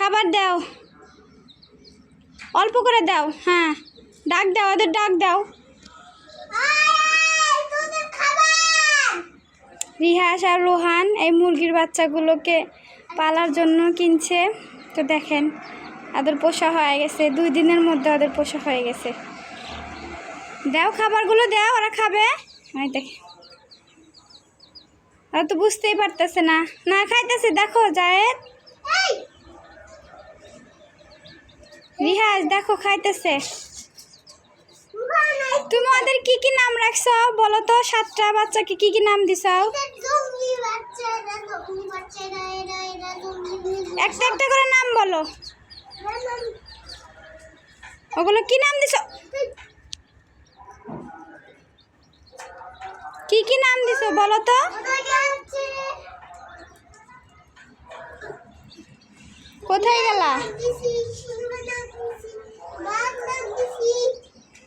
খাবার দাও, অল্প করে দাও। হ্যাঁ, ডাক দাও, ওদের ডাক দাও। রিহাস আর রোহান এই মুরগির বাচ্চাগুলোকে পালার জন্য কিনছে। তো দেখেন ওদের পোষা হয়ে গেছে, 2 দিনের মধ্যে ওদের পোষা হয়ে গেছে। দাও খাবারগুলো দাও, ওরা খাবে। দেখে ওরা তো বুঝতেই পারতেছে না। না খাইতেছে, দেখো জায়েদ, রিহাস দেখো খাইতেছে। তুমি ওদের কি কি নাম রাখছো বলো তো? 7টা বাচ্চাকে কি কি নাম দিছো? একটা একটা করে নাম বলো। ওগুলো কি নাম দিছো? কি কি নাম দিছো বলো তো? কোথায় গেলা?